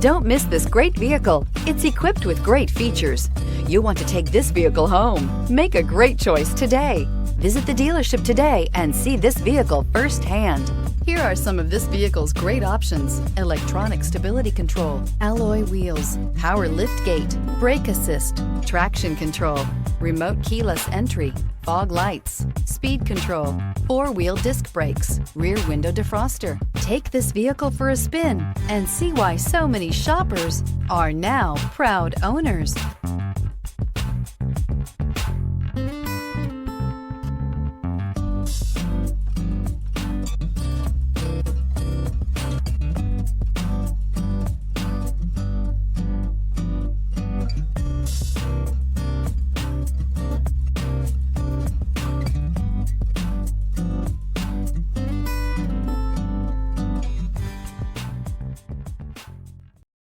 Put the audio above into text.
Don't miss this great vehicle. It's equipped with great features. You'll want to take this vehicle home. Make a great choice today. Visit the dealership today and see this vehicle firsthand. Here are some of this vehicle's great options: electronic stability control, alloy wheels, power lift gate, brake assist, traction control, remote keyless entry, fog lights, speed control, four-wheel disc brakes, rear window defroster. Take this vehicle for a spin and see why so many shoppers are now proud owners.